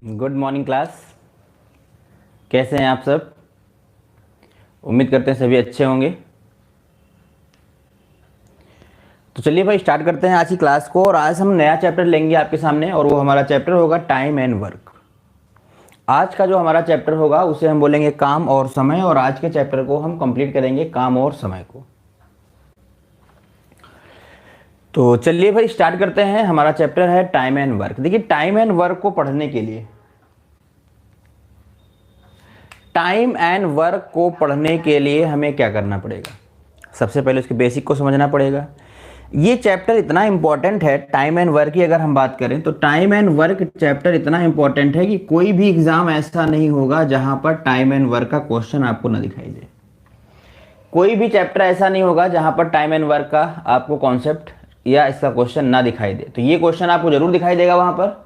Good morning class. कैसे हैं आप सब? उम्मीद करते हैं सभी अच्छे होंगे। तो चलिए भाई स्टार्ट करते हैं आज की क्लास को। और आज हम नया चैप्टर लेंगे आपके सामने और वो हमारा चैप्टर होगा टाइम एंड वर्क। आज का जो हमारा चैप्टर होगा उसे हम बोलेंगे काम और समय, और आज के चैप्टर को हम कंप्लीट करेंगे काम और समय को। तो चलिए भाई स्टार्ट करते हैं। हमारा चैप्टर है टाइम एंड वर्क। देखिए टाइम एंड वर्क को पढ़ने के लिए, टाइम एंड वर्क को पढ़ने के लिए हमें क्या करना पड़ेगा? सबसे पहले उसके बेसिक को समझना पड़ेगा। ये चैप्टर इतना इंपॉर्टेंट है, टाइम एंड वर्क की अगर हम बात करें तो टाइम एंड वर्क चैप्टर इतना इंपॉर्टेंट है कि कोई भी एग्जाम ऐसा नहीं होगा जहां पर टाइम एंड वर्क का क्वेश्चन आपको ना दिखाई दे। कोई भी चैप्टर ऐसा नहीं होगा जहां पर टाइम एंड वर्क का आपको कॉन्सेप्ट या इसका क्वेश्चन ना दिखाई दे। तो ये क्वेश्चन आपको जरूर दिखाई देगा वहां पर।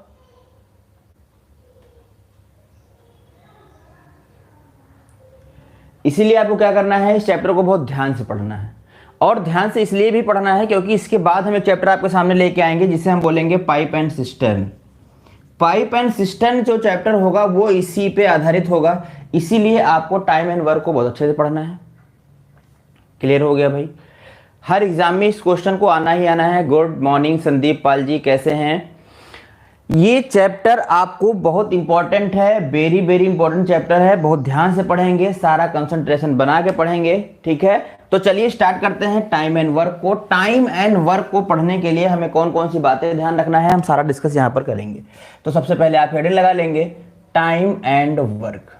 इसीलिए आपको क्या करना है, इस चैप्टर को बहुत ध्यान से पढ़ना है। और ध्यान से इसलिए भी पढ़ना है क्योंकि इसके बाद हम एक चैप्टर आपके सामने लेके आएंगे जिसे हम बोलेंगे pipe and cistern. Pipe and cistern जो चैप्टर होगा वो इसी पे आधारित होगा। इसीलिए आपको टाइम एंड वर्क को बहुत अच्छे से पढ़ना है। क्लियर हो गया भाई? हर एग्जाम में इस क्वेश्चन को आना ही आना है। गुड मॉर्निंग संदीप पाल जी, कैसे हैं? ये चैप्टर आपको बहुत इंपॉर्टेंट है, वेरी वेरी इंपॉर्टेंट चैप्टर है। बहुत ध्यान से पढ़ेंगे, सारा कंसंट्रेशन बना के पढ़ेंगे, ठीक है? तो चलिए स्टार्ट करते हैं टाइम एंड वर्क को। टाइम एंड वर्क को पढ़ने के लिए हमें कौन कौन सी बातें ध्यान रखना है, हम सारा डिस्कस यहां पर करेंगे। तो सबसे पहले आप हेडिंग लगा लेंगे time and work.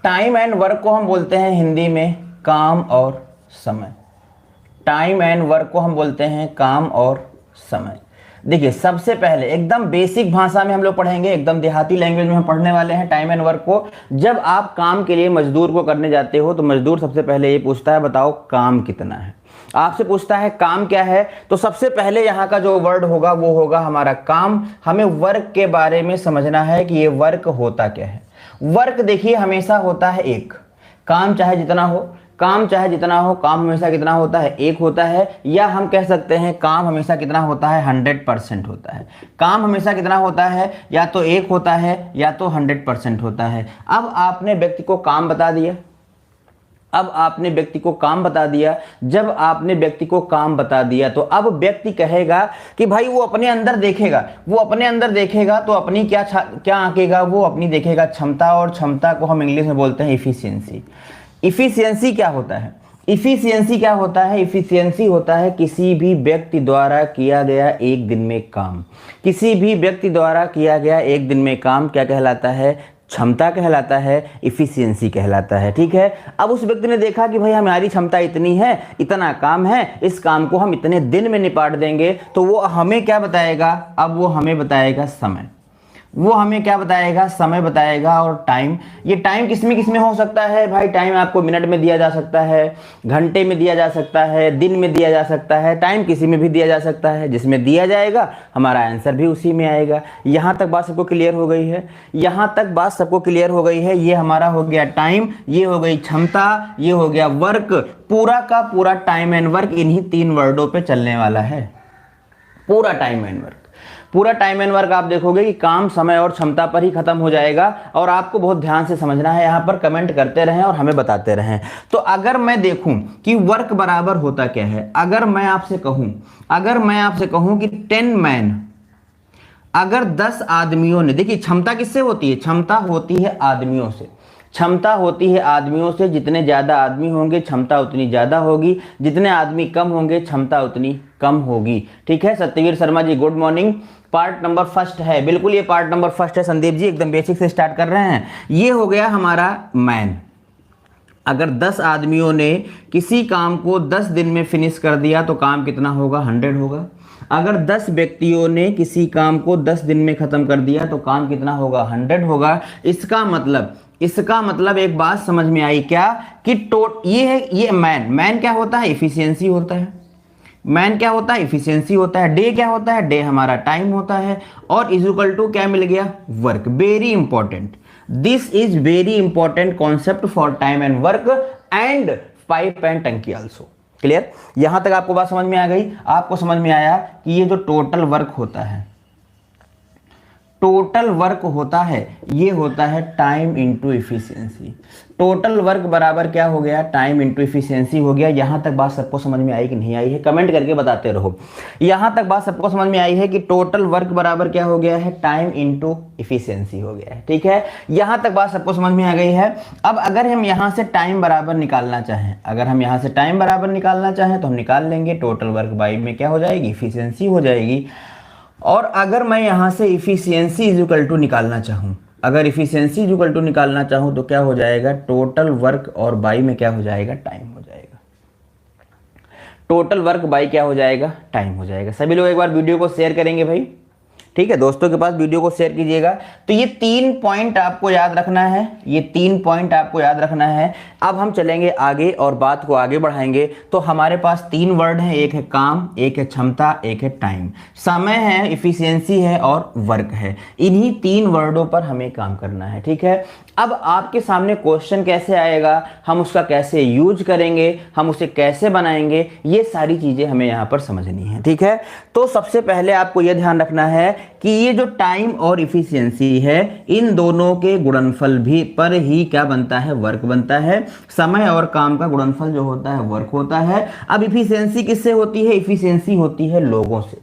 Time and work को हम बोलते हैं हिंदी में काम और समय। टाइम एंड वर्क को हम बोलते हैं काम और समय। देखिए सबसे पहले एकदम बेसिक भाषा में हम लोग पढ़ेंगे, एकदम देहाती लैंग्वेज में हम पढ़ने वाले हैं टाइम एंड वर्क को। जब आप काम के लिए मजदूर को करने जाते हो तो मजदूर सबसे पहले ये पूछता है बताओ काम कितना है। आपसे पूछता है काम क्या है, तो सबसे पहले यहाँ का जो वर्ड होगा वो होगा हमारा काम। हमें वर्क के बारे में समझना है कि ये वर्क होता क्या है। वर्क देखिए हमेशा होता है एक, काम चाहे जितना हो, काम चाहे जितना हो, काम हमेशा कितना होता है? एक होता है। या हम कह सकते हैं काम हमेशा कितना होता है? 100% होता है। काम हमेशा कितना होता है? या तो एक होता है या तो 100% होता है। अब आपने व्यक्ति को काम बता दिया, अब आपने व्यक्ति को काम बता दिया। जब आपने व्यक्ति को काम बता दिया तो अब व्यक्ति कहेगा कि भाई वो अपने अंदर देखेगा, वो अपने अंदर देखेगा तो अपनी क्या आंकेगा? वो अपनी देखेगा क्षमता, और क्षमता को हम इंग्लिश में बोलते हैं इफिशियंसी। इफिशियंसी क्या होता है? इफिशियंसी क्या होता है? इफिशियंसी होता है किसी भी व्यक्ति द्वारा किया गया एक दिन में काम। किसी भी व्यक्ति द्वारा किया गया एक दिन में काम क्या कहलाता है? क्षमता कहलाता है, इफिशियंसी कहलाता है, ठीक है? अब उस व्यक्ति ने देखा कि भाई हमारी क्षमता इतनी है, इतना काम है, इस काम को हम इतने दिन में निपटा देंगे, तो वो हमें क्या बताएगा? अब वो हमें बताएगा समय। वो हमें क्या बताएगा? समय बताएगा। और टाइम, ये टाइम किसमें हो सकता है भाई? टाइम आपको मिनट में दिया जा सकता है, घंटे में दिया जा सकता है, दिन में दिया जा सकता है। टाइम किसी में भी दिया जा सकता है, जिसमें दिया जाएगा हमारा आंसर भी उसी में आएगा। यहाँ तक बात सबको क्लियर हो गई है? यहाँ तक बात सबको क्लियर हो गई है? ये हमारा हो गया टाइम, ये हो गई क्षमता, ये हो गया वर्क। पूरा का पूरा टाइम एंड वर्क इन्हीं 3 वर्डों पे चलने वाला है। पूरा टाइम एंड वर्क, पूरा टाइम एंड वर्क आप देखोगे कि काम, समय और क्षमता पर ही खत्म हो जाएगा। और आपको बहुत ध्यान से समझना है, यहाँ पर कमेंट करते रहें और हमें बताते रहें। तो अगर मैं देखूं कि वर्क बराबर होता क्या है, अगर मैं आपसे कहूं कि 10 मैन, अगर 10 आदमियों ने, देखिए क्षमता किससे होती है? क्षमता होती है आदमियों से। क्षमता होती है आदमियों से। जितने ज्यादा आदमी होंगे क्षमता उतनी ज्यादा होगी, जितने आदमी कम होंगे क्षमता उतनी कम होगी, ठीक है? Satyaveer Sharma ji good morning. Part number first है, बिल्कुल ये पार्ट नंबर फर्स्ट है संदीप जी, एकदम बेसिक से स्टार्ट कर रहे हैं। ये हो गया हमारा मैन। अगर 10 आदमियों ने किसी काम को 10 दिन में फिनिश कर दिया तो काम कितना होगा? 100 होगा। अगर 10 व्यक्तियों ने किसी काम को 10 दिन में खत्म कर दिया तो काम कितना होगा? 100 होगा। इसका मतलब एक बात समझ में आई क्या? कि ये मैन क्या होता है? इफिशियंसी होता है। मैन क्या होता है? इफिशियंसी होता है। डे क्या होता है? डे हमारा टाइम होता है। और इज इक्वल टू क्या मिल गया? Work. Very important, this is very important concept for time and work and pipe and टंकी आल्सो। क्लियर? यहां तक आपको बात समझ में आ गई? आपको समझ में आया कि ये जो टोटल वर्क होता है, टोटल वर्क होता है, ये होता है time into efficiency. Total work बराबर क्या हो गया, टाइम इंटू इफिशियंसी हो गया। यहां तक बात सबको समझ में आई कि नहीं आई है, कमेंट करके बताते रहो। यहां तक बात सबको समझ में आई है कि टोटल वर्क बराबर क्या हो गया है, टाइम इंटू इफिशियंसी हो गया है। ठीक है, यहां तक बात सबको समझ में आ गई है। अब अगर हम यहां से टाइम बराबर निकालना चाहें, अगर हम यहां से टाइम बराबर निकालना चाहें तो हम निकाल लेंगे, टोटल वर्क बाई में क्या हो जाएगी, इफिशियंसी हो जाएगी। और अगर मैं यहां से इफिशियंसी इज इक्वल टू निकालना चाहूं, अगर इफिशियंसी इज इक्वल टू निकालना चाहूं तो क्या हो जाएगा, टोटल वर्क और बाई में क्या हो जाएगा, टाइम हो जाएगा। टोटल वर्क बाई क्या हो जाएगा, टाइम हो जाएगा। सभी लोग एक बार वीडियो को शेयर करेंगे भाई, ठीक है, दोस्तों के पास वीडियो को शेयर कीजिएगा। तो ये 3 पॉइंट आपको याद रखना है, ये 3 पॉइंट आपको याद रखना है। अब हम चलेंगे आगे और बात को आगे बढ़ाएंगे। तो हमारे पास 3 वर्ड हैं, एक है काम, एक है क्षमता, एक है टाइम। समय है, इफिशियंसी है और वर्क है। इन्हीं 3 वर्डों पर हमें काम करना है। ठीक है, अब आपके सामने क्वेश्चन कैसे आएगा, हम उसका कैसे यूज करेंगे, हम उसे कैसे बनाएंगे, ये सारी चीजें हमें यहाँ पर समझनी है। ठीक है, तो सबसे पहले आपको यह ध्यान रखना है कि ये जो टाइम और इफिशियंसी है, इन दोनों के गुणनफल भी पर ही क्या बनता है, वर्क बनता है। समय और काम का गुणनफल जो होता है वर्क होता है। अब इफिशियंसी किससे होती है, इफिशियंसी होती है लोगों से।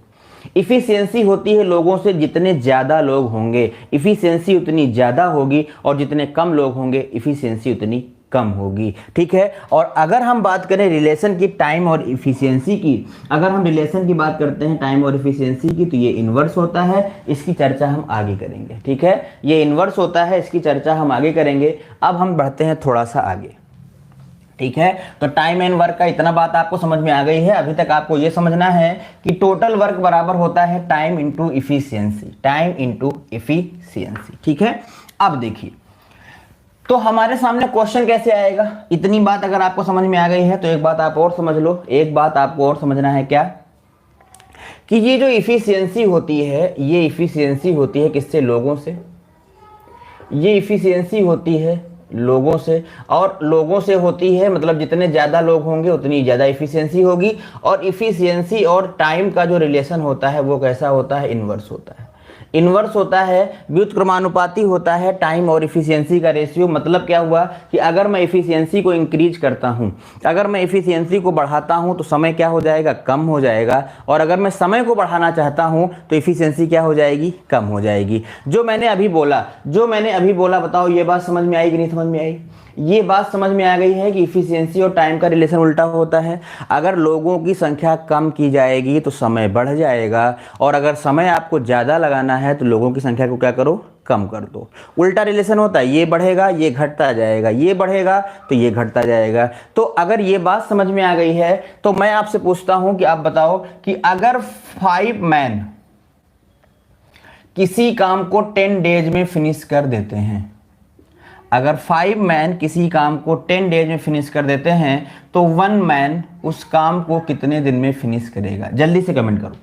इफिशियंसी होती है लोगों से, जितने ज्यादा लोग होंगे इफिशियंसी उतनी ज्यादा होगी, और जितने कम लोग होंगे इफिशियंसी उतनी कम होगी। ठीक है, और अगर हम बात करें रिलेशन की टाइम और इफिशियंसी की, अगर हम रिलेशन की बात करते हैं टाइम और इफिशियंसी की, तो ये इनवर्स होता है, इसकी चर्चा हम आगे करेंगे। ठीक है, ये इनवर्स होता है, इसकी चर्चा हम आगे करेंगे। अब हम बढ़ते हैं थोड़ा सा आगे। ठीक है, तो टाइम एंड वर्क का इतना बात आपको समझ में आ गई है। अभी तक आपको यह समझना है कि टोटल वर्क बराबर होता है time into efficiency, time into efficiency. ठीक है, अब देखिए, तो हमारे सामने क्वेश्चन कैसे आएगा। इतनी बात अगर आपको समझ में आ गई है तो एक बात आप और समझ लो, एक बात आपको और समझना है क्या, कि ये जो इफिशियंसी होती है, ये इफिशियंसी होती है किससे, लोगों से। ये इफिशियंसी होती है लोगों से, और लोगों से होती है मतलब जितने ज़्यादा लोग होंगे उतनी ज़्यादा इफिशियंसी होगी। और इफिशियंसी और टाइम का जो रिलेशन होता है वो कैसा होता है, इनवर्स होता है। इनवर्स होता है, व्युत्क्रमानुपाती होता है टाइम और इफिशियंसी का रेशियो। मतलब क्या हुआ कि अगर मैं इफिशियंसी को इंक्रीज करता हूं, अगर मैं इफिशियंसी को बढ़ाता हूं तो समय क्या हो जाएगा, कम हो जाएगा। और अगर मैं समय को बढ़ाना चाहता हूं तो इफिशियंसी क्या हो जाएगी, कम हो जाएगी। जो मैंने अभी बोला बताओ ये बात समझ में आई कि नहीं समझ में आई। ये बात समझ में आ गई है कि इफिशियंसी और टाइम का रिलेशन उल्टा होता है। अगर लोगों की संख्या कम की जाएगी तो समय बढ़ जाएगा, और अगर समय आपको ज़्यादा लगाना है तो लोगों की संख्या को क्या करो, कम कर दो। उल्टा रिलेशन होता है, ये बढ़ेगा ये घटता जाएगा, ये बढ़ेगा तो ये घटता जाएगा। तो अगर ये बात समझ में आ गई है तो मैं आपसे पूछता हूं कि आप बताओ कि अगर 5 मैन किसी काम को 10 डेज में फिनिश कर देते हैं, अगर 5 मैन किसी काम को 10 डेज में फिनिश कर देते हैं तो 1 मैन उस काम को कितने दिन में फिनिश करेगा। जल्दी से कमेंट करो,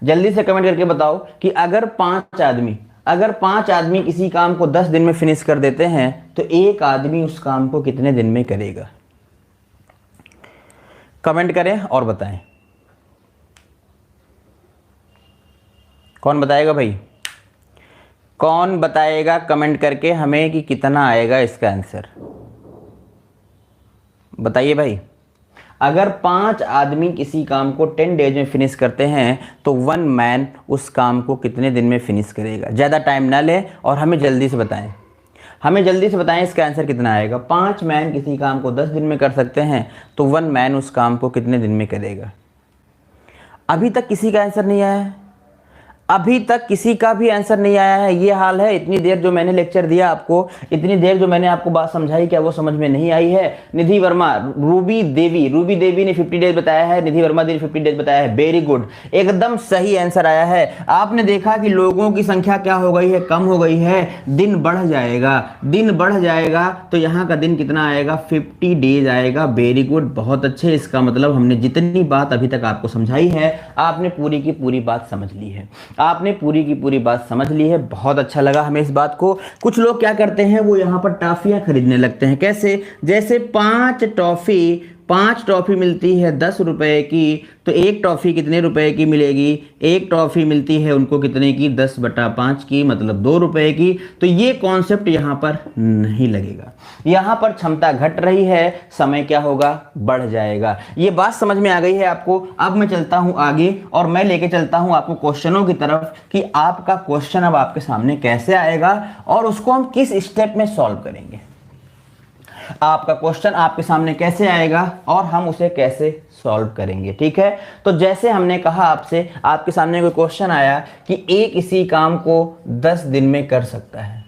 जल्दी से कमेंट करके बताओ कि अगर 5 आदमी किसी काम को 10 दिन में फिनिश कर देते हैं तो एक आदमी उस काम को कितने दिन में करेगा। कमेंट करें और बताएं, कौन बताएगा भाई, कौन बताएगा कमेंट करके हमें कि कितना आएगा इसका आंसर। बताइए भाई, अगर 5 आदमी किसी काम को 10 डेज में फिनिश करते हैं तो 1 मैन उस काम को कितने दिन में फिनिश करेगा। ज़्यादा टाइम ना लें और हमें जल्दी से बताएं, हमें जल्दी से बताएं इसका आंसर कितना आएगा। 5 मैन किसी काम को 10 दिन में कर सकते हैं तो 1 मैन उस काम को कितने दिन में करेगा। अभी तक किसी का आंसर नहीं आया है, अभी तक किसी का भी आंसर नहीं आया है। ये हाल है। इतनी देर जो मैंने लेक्चर दिया आपको, इतनी देर जो मैंने आपको बात समझाई, क्या वो समझ में नहीं आई है। निधि वर्मा, रूबी देवी ने 50 डेज बताया है, निधि वर्मा देवी 50 डेज बताया है। वेरी गुड, एकदम सही आंसर आया है। आपने देखा कि लोगों की संख्या क्या हो गई है, कम हो गई है, दिन बढ़ जाएगा, दिन बढ़ जाएगा तो यहाँ का दिन कितना आएगा, 50 डेज आएगा। वेरी गुड, बहुत अच्छे। इसका मतलब हमने जितनी बात अभी तक आपको समझाई है आपने पूरी की पूरी बात समझ ली है, आपने पूरी की पूरी बात समझ ली है। बहुत अच्छा लगा हमें इस बात को। कुछ लोग क्या करते हैं, वो यहाँ पर टॉफियाँ खरीदने लगते हैं। कैसे, जैसे 5 टॉफी 5 टॉफ़ी मिलती है 10 रुपए की, तो एक टॉफ़ी कितने रुपए की मिलेगी? एक टॉफ़ी मिलती है उनको कितने की? 10/5 की, मतलब 2 रुपए की। तो ये कॉन्सेप्ट यहाँ पर नहीं लगेगा। यहाँ पर क्षमता घट रही है, समय क्या होगा? बढ़ जाएगा। ये बात समझ में आ गई है आपको? अब मैं चलता हूँ आगे और मैं लेके चलता हूँ आपको क्वेश्चनों की तरफ कि आपका क्वेश्चन अब आपके सामने कैसे आएगा और उसको हम किस स्टेप में सॉल्व करेंगे। आपका क्वेश्चन आपके सामने कैसे आएगा और हम उसे कैसे सॉल्व करेंगे, ठीक है? तो जैसे हमने कहा आपसे, आपके सामने कोई क्वेश्चन आया कि ए किसी काम को 10 दिन में कर सकता है।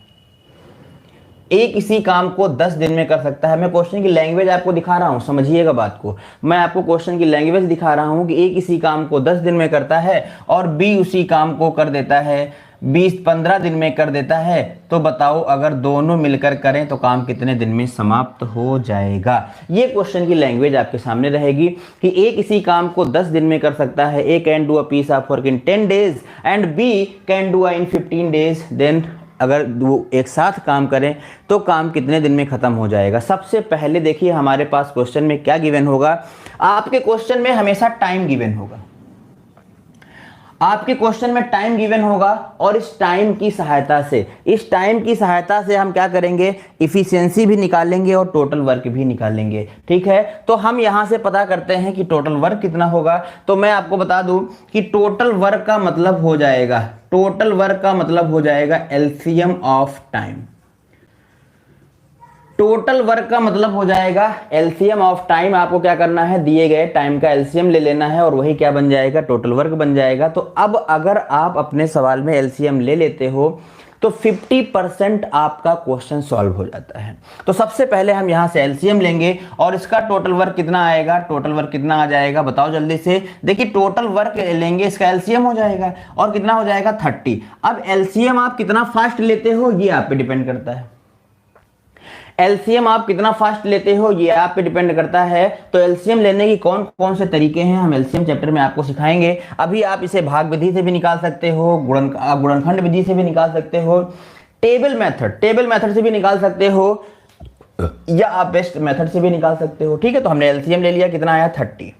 ए किसी काम को 10 दिन में कर सकता है। मैं क्वेश्चन की लैंग्वेज आपको दिखा रहा हूं, समझिएगा बात को। मैं आपको क्वेश्चन की लैंग्वेज दिखा रहा हूं कि ए किसी काम को 10 दिन में करता है और बी उसी काम को कर देता है 20-15 दिन में कर देता है। तो बताओ अगर दोनों मिलकर करें तो काम कितने दिन में समाप्त हो जाएगा? ये क्वेश्चन की लैंग्वेज आपके सामने रहेगी कि ए किसी काम को 10 दिन में कर सकता है। A can do a piece of work in 10 days and B can do in 15 days. Then अगर वो एक साथ काम करें तो काम कितने दिन में खत्म हो जाएगा? सबसे पहले देखिए हमारे पास क्वेश्चन में क्या गिवन होगा। आपके क्वेश्चन में हमेशा टाइम गिवन होगा। आपके क्वेश्चन में टाइम गिवन होगा और इस टाइम की सहायता से हम क्या करेंगे? इफिशियंसी भी निकालेंगे और टोटल वर्क भी निकालेंगे, ठीक है? तो हम यहां से पता करते हैं कि टोटल वर्क कितना होगा। तो मैं आपको बता दूं कि टोटल वर्क का मतलब हो जाएगा LCM of time. Total work का मतलब हो जाएगा एलसीएम ऑफ टाइम। आपको क्या करना है? दिए गए टाइम का एलसीएम ले लेना है और वही क्या बन जाएगा? टोटल वर्क बन जाएगा। तो अब अगर आप अपने सवाल में एलसीएम ले लेते हो तो 50% आपका क्वेश्चन सॉल्व हो जाता है। तो सबसे पहले हम यहां से एलसीएम लेंगे और इसका टोटल वर्क कितना आएगा? टोटल वर्क कितना आ जाएगा बताओ जल्दी से। देखिए टोटल वर्क लेंगे, इसका एलसीएम हो जाएगा और कितना हो जाएगा? 30। अब एलसीएम आप कितना फास्ट लेते हो ये आप पे डिपेंड करता है। एलसीएम आप कितना फास्ट लेते हो ये आप पे डिपेंड करता है। तो एलसीएम लेने की कौन कौन से तरीके हैं हम एलसीएम चैप्टर में आपको सिखाएंगे। अभी आप इसे भाग विधि से भी निकाल सकते हो, गुणनखंड विधि से भी निकाल सकते हो, टेबल मेथड से भी निकाल सकते हो, या आप बेस्ट मेथड से भी निकाल सकते हो, ठीक है? तो हमने एलसीएम ले लिया, कितना आया? 30।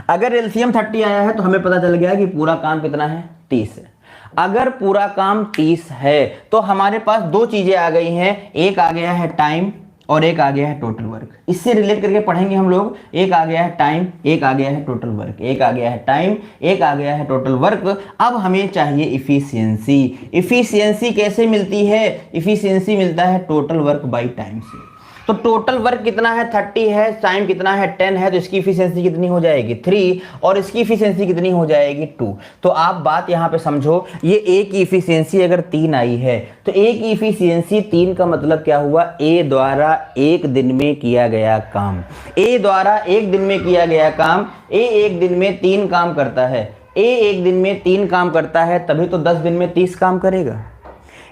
अगर एलसीएम 30 आया है तो हमें पता चल गया कि पूरा काम कितना है? 30 है। अगर पूरा काम 30 है तो हमारे पास दो चीजें आ गई हैं, एक आ गया है टाइम और एक आ गया है टोटल वर्क। इससे रिलेट करके पढ़ेंगे हम लोग। एक आ गया है टाइम, एक आ गया है टोटल वर्क, एक आ गया है टाइम, एक आ गया है टोटल वर्क। अब हमें चाहिए इफिशियंसी। इफिशियंसी कैसे मिलती है? इफिशियंसी मिलता है टोटल वर्क बाई टाइम से। तो टोटल वर्क कितना है? 30 है, टाइम कितना है? 10 है, तो इसकी इफिशियंसी कितनी हो जाएगी? 3, और इसकी इफिशियंसी कितनी हो जाएगी? 2। तो आप बात यहां पे समझो, ये ए की इफिशियंसी अगर 3 आई है तो ए की इफिशियंसी 3 का मतलब क्या हुआ? ए द्वारा 1 दिन में किया गया काम। ए द्वारा 1 दिन में किया गया काम। ए 1 दिन में 3 काम करता है। ए 1 दिन में 3 काम करता है, तभी तो 10 दिन में 30 काम करेगा।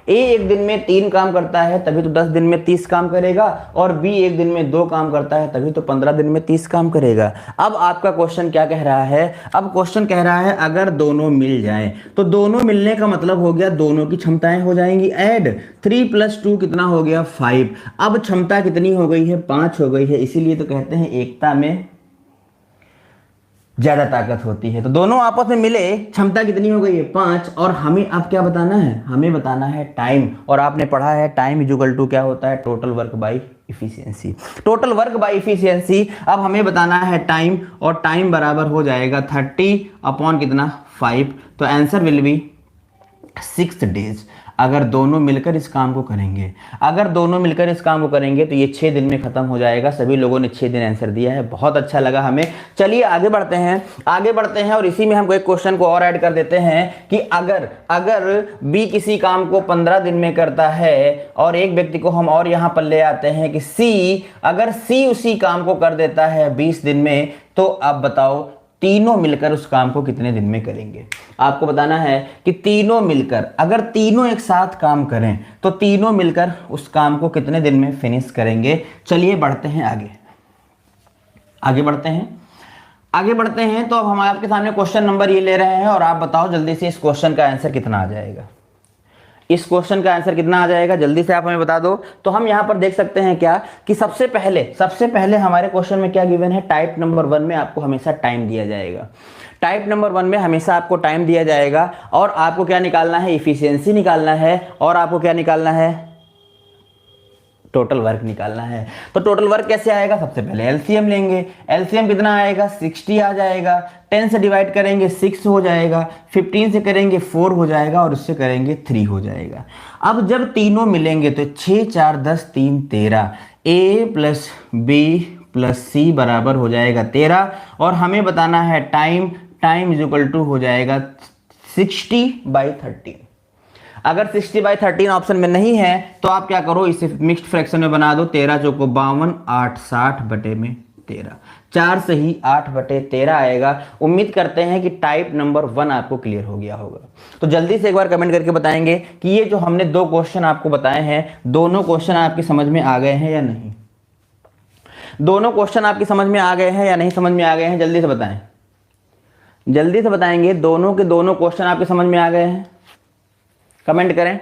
ए 1 दिन में 3 काम करता है तभी तो 10 दिन में 30 काम करेगा, और बी 1 दिन में 2 काम करता है तभी तो 15 दिन में 30 काम करेगा। अब आपका क्वेश्चन क्या कह रहा है? अब क्वेश्चन कह रहा है अगर दोनों मिल जाएं, तो दोनों मिलने का मतलब हो गया दोनों की क्षमताएं हो जाएंगी ऐड। 3 + 2 कितना हो गया? 5। अब क्षमता कितनी हो गई है? 5 हो गई है। इसीलिए तो कहते हैं एकता में ज्यादा ताकत होती है। तो दोनों आपस में मिले, क्षमता कितनी हो गई है? 5। और हमें अब क्या बताना है? हमें बताना है टाइम। और आपने पढ़ा है टाइम इक्वल टू क्या होता है? Total work by efficiency. Total work by efficiency. अब हमें बताना है टाइम, और टाइम बराबर हो जाएगा 30 अपॉन कितना? 5। तो आंसर विल बी 6 डेज। अगर दोनों मिलकर इस काम को करेंगे, तो ये 6 दिन में खत्म हो जाएगा। सभी लोगों ने 6 दिन आंसर दिया है, बहुत अच्छा लगा हमें। चलिए आगे बढ़ते हैं और इसी में हम एक क्वेश्चन को और ऐड कर देते हैं कि अगर बी किसी काम को 15 दिन में करता है और एक व्यक्ति को हम और यहां पर ले आते हैं कि अगर सी उसी काम को कर देता है 20 दिन में, तो आप बताओ तीनों मिलकर उस काम को कितने दिन में करेंगे? आपको बताना है कि तीनों मिलकर, अगर तीनों एक साथ काम करें तो तीनों मिलकर उस काम को कितने दिन में फिनिश करेंगे। चलिए बढ़ते हैं आगे बढ़ते हैं। तो अब हम आपके सामने क्वेश्चन नंबर ये ले रहे हैं और आप बताओ जल्दी से इस क्वेश्चन का आंसर कितना आ जाएगा। इस क्वेश्चन का आंसर कितना आ जाएगा, जल्दी से आप हमें बता दो। तो हम यहाँ पर देख सकते हैं क्या कि सबसे पहले हमारे क्वेश्चन में क्या गिवन है, टाइप नंबर 1 में आपको हमेशा टाइम दिया जाएगा। टाइप नंबर 1 में हमेशा आपको टाइम दिया जाएगा और आपको क्या निकालना है, इफिशियंसी निकालना है और आपको क्या निकालना है, टोटल वर्क निकालना है। तो टोटल वर्क कैसे आएगा, सबसे पहले एलसीएम लेंगे। एलसीएम कितना आएगा, 60 आ जाएगा। 10 से डिवाइड करेंगे 6 हो जाएगा, 15 से करेंगे 4 हो जाएगा और उससे करेंगे 3 हो जाएगा। अब जब तीनों मिलेंगे तो 6 4 10 3 13, ए प्लस बी प्लस सी बराबर हो जाएगा 13 और हमें बताना है टाइम इज इक्वल टू हो जाएगा 60/13। अगर 60/13 ऑप्शन में नहीं है तो आप क्या करो, इसे मिक्स्ड फ्रैक्शन में बना दो। 13 चौको 52, 8 60/13, 4 से ही 8/13 आएगा। उम्मीद करते हैं कि टाइप नंबर 1 आपको क्लियर हो गया होगा। तो जल्दी से एक बार कमेंट करके बताएंगे कि ये जो हमने 2 क्वेश्चन आपको बताए हैं, दोनों क्वेश्चन आपकी समझ में आ गए हैं या नहीं। दोनों क्वेश्चन आपकी समझ में आ गए हैं या नहीं समझ में आ गए हैं, जल्दी से बताएं। जल्दी से बताएंगे, दोनों के दोनों क्वेश्चन आपके समझ में आ गए हैं, कमेंट करें।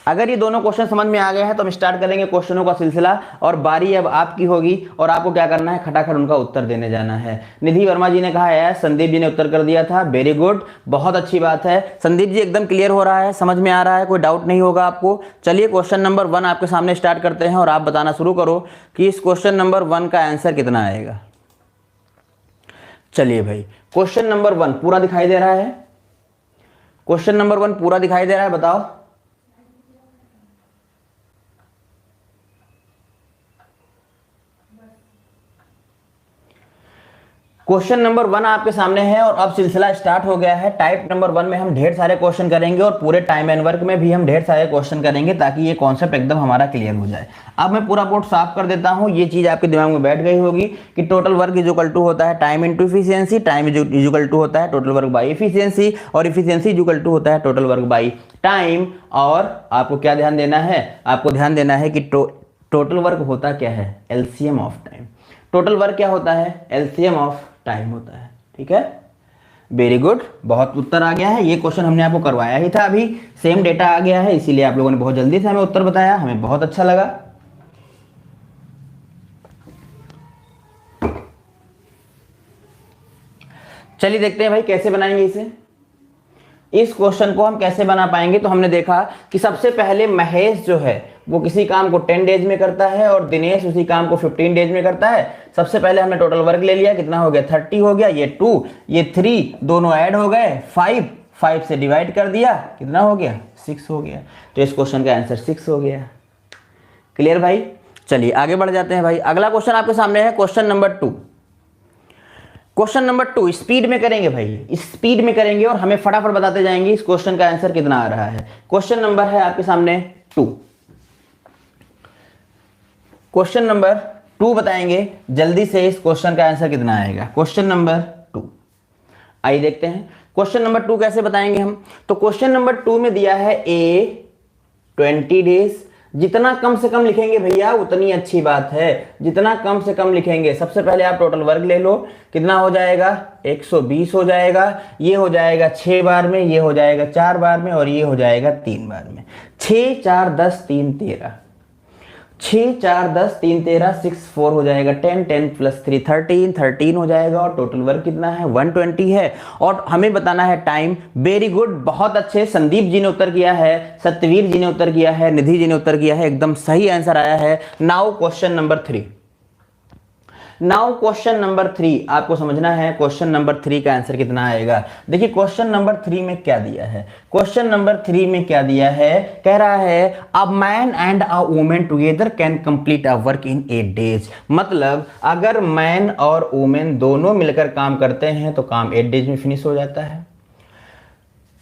अगर ये दोनों क्वेश्चन समझ में आ गए हैं तो हम स्टार्ट करेंगे क्वेश्चनों का सिलसिला और बारी अब आपकी होगी और आपको क्या करना है, खटाखट उनका उत्तर देने जाना है। निधि वर्मा जी ने कहा है, संदीप जी ने उत्तर कर दिया था, वेरी गुड, बहुत अच्छी बात है। संदीप जी एकदम क्लियर हो रहा है, समझ में आ रहा है, कोई डाउट नहीं होगा आपको। चलिए क्वेश्चन नंबर 1 आपके सामने स्टार्ट करते हैं और आप बताना शुरू करो कि इस क्वेश्चन नंबर 1 का आंसर कितना आएगा। चलिए भाई, क्वेश्चन नंबर 1 पूरा दिखाई दे रहा है, क्वेश्चन नंबर 1 पूरा दिखाई दे रहा है, बताओ। क्वेश्चन नंबर 1 आपके सामने है और अब सिलसिला स्टार्ट हो गया है। टाइप नंबर 1 में हम ढेर सारे क्वेश्चन करेंगे और पूरे टाइम एंड वर्क में भी हम ढेर सारे क्वेश्चन करेंगे ताकि ये कॉन्सेप्ट एकदम हमारा क्लियर हो जाए। अब मैं पूरा बोर्ड साफ कर देता हूं, ये चीज आपके दिमाग में बैठ गई होगी कि total work is equal to होता है time into efficiency, time is equal to होता है टोटल वर्क बाय इफिशियंसी और इफिशियंसी इज इक्वल टू होता है टोटल वर्क बाय टाइम। और आपको क्या ध्यान देना है, आपको ध्यान देना है कि टोटल वर्क होता क्या है, LCM of time. Total work क्या होता है, एलसीएम ऑफ टाइम होता है। ठीक है, वेरी गुड, बहुत उत्तर आ गया है। ये क्वेश्चन हमने आपको करवाया ही था, अभी सेम डेटा आ गया है, इसीलिए आप लोगों ने बहुत जल्दी से हमें उत्तर बताया, हमें बहुत अच्छा लगा। चलिए देखते हैं भाई कैसे बनाएंगे इसे। इस क्वेश्चन को हम कैसे बना पाएंगे, तो हमने देखा कि सबसे पहले महेश जो है वो किसी काम को 10 डेज में करता है और दिनेश उसी काम को 15 डेज में करता है। सबसे पहले हमने टोटल वर्क ले लिया, कितना हो गया 30 हो गया, ये 2 ये 3 दोनों ऐड हो गए, 5 से डिवाइड कर दिया, कितना हो गया 6 हो गया। तो इस क्वेश्चन का आंसर 6 हो गया। क्लियर भाई, चलिए आगे बढ़ जाते हैं भाई। अगला क्वेश्चन आपके सामने है question number 2। Question number 2 speed में करेंगे भाई, स्पीड में करेंगे और हमें फटाफट बताते जाएंगे इस क्वेश्चन का आंसर कितना आ रहा है। क्वेश्चन नंबर है आपके सामने 2, क्वेश्चन नंबर 2 बताएंगे जल्दी से इस क्वेश्चन का आंसर कितना आएगा। क्वेश्चन नंबर 2 आइए देखते हैं क्वेश्चन नंबर 2 कैसे बताएंगे हम। तो क्वेश्चन नंबर 2 में दिया है ए 20 डेज, जितना कम से कम लिखेंगे भैया उतनी अच्छी बात है, जितना कम से कम लिखेंगे। सबसे पहले आप टोटल वर्क ले लो, कितना हो जाएगा 120 हो जाएगा, ये हो जाएगा 6 बार में, ये हो जाएगा 4 बार में और ये हो जाएगा 3 बार में। 6 4 10 3 13, 6 4 10 3 13, 6 4 हो जाएगा 10, 10 प्लस 3 13, 13 हो जाएगा और टोटल वर्क कितना है 120 है और हमें बताना है टाइम। वेरी गुड, बहुत अच्छे, संदीप जी ने उत्तर किया है, सत्यवीर जी ने उत्तर किया है, निधि जी ने उत्तर किया है, एकदम सही आंसर आया है। Now question number 3, now question number 3 आपको समझना है क्वेश्चन नंबर 3 का आंसर कितना आएगा। देखिए क्वेश्चन नंबर 3 में क्या दिया है, क्वेश्चन नंबर 3 में क्या दिया है, कह रहा है a man and a women together can complete a work in 8 days. मतलब अगर मैन और वुमेन दोनों मिलकर काम करते हैं तो काम 8 डेज में फिनिश हो जाता है।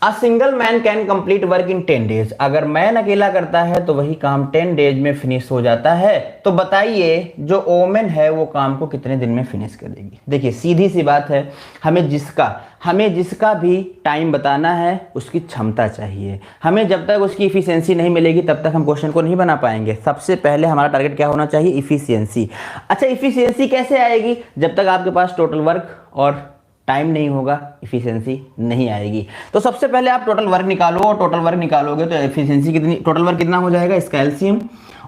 A single man can complete work in 10 days, अगर मैन अकेला करता है तो वही काम 10 डेज में फिनिश हो जाता है। तो बताइए जो वोमेन है वो काम को कितने दिन में फिनिश करेगी। देखिए सीधी सी बात है, हमें जिसका भी टाइम बताना है उसकी क्षमता चाहिए। हमें जब तक उसकी इफिशियंसी नहीं मिलेगी तब तक हम क्वेश्चन को नहीं बना पाएंगे। सबसे पहले हमारा टारगेट क्या होना चाहिए, इफिशियंसी। अच्छा इफिशियंसी कैसे आएगी, जब तक आपके पास टोटल वर्क और टाइम नहीं होगा, इफिशियंसी नहीं आएगी। तो सबसे पहले आप टोटल वर्क निकालो, और टोटल वर्क निकालोगे तो एफिशिएंसी कितनी, टोटल वर्क कितना हो जाएगा, इसका एलसीएम।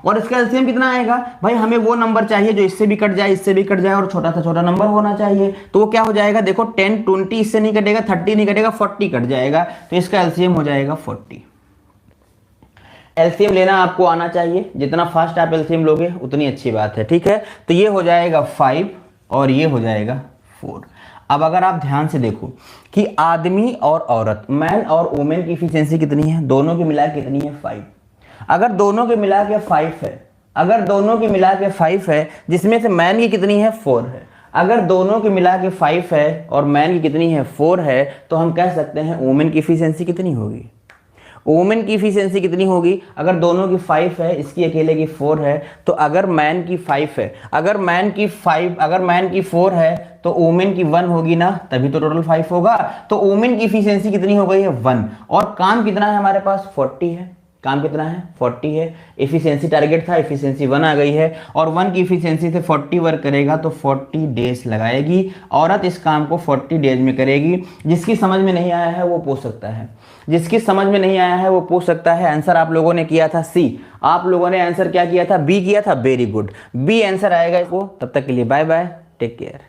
और इसका एलसीएम कितना आएगा भाई, हमें वो नंबर चाहिए जो इससे भी कट जाए, इससे भी कट जाए, और छोटा सा छोटा नंबर होना चाहिए। तो वो क्या हो जाएगा, देखो 10 20 इससे नहीं कटेगा, 30 नहीं कटेगा, 40 कट जाएगा, तो इसका एलसीएम हो जाएगा 40। एलसीएम लेना आपको आना चाहिए, जितना फास्ट आप एलसीएम लोगे उतनी अच्छी बात है, ठीक है। तो ये हो जाएगा 5 और ये हो जाएगा 4। अब अगर आप ध्यान से देखो कि आदमी और औरत, मैन और वुमेन की इफिशियंसी कितनी है, दोनों की मिला के कितनी है 5। अगर दोनों के मिला के 5 है, अगर दोनों की मिला के 5 है, जिसमें से मैन की कितनी है 4 है, अगर दोनों की मिला के 5 है और मैन की कितनी है 4 है, तो हम कह सकते हैं वुमेन की इफिशियंसी कितनी होगी। वुमेन की इफिशियंसी कितनी होगी, अगर दोनों की 5 है, इसकी अकेले की 4 है, तो अगर मैन की 5 है, अगर मैन की 4 है, तो वुमेन की 1 होगी ना, तभी तो टोटल 5 होगा। तो वुमेन की इफिशियंसी कितनी हो गई है 1, और काम कितना है हमारे पास 40 है, काम कितना है 40 है। इफिशियंसी टारगेट था, इफिशियंसी 1 आ गई है, और 1 की इफिशियंसी से 40 वर्क करेगा तो 40 डेज लगाएगी। औरत इस काम को 40 डेज में करेगी। जिसकी समझ में नहीं आया है वो पूछ सकता है, जिसकी समझ में नहीं आया है वो पूछ सकता है। आंसर आप लोगों ने किया था सी, आप लोगों ने आंसर क्या किया था, बी किया था, वेरी गुड, बी आंसर आएगा इसको। तब तक के लिए बाय बाय, टेक केयर।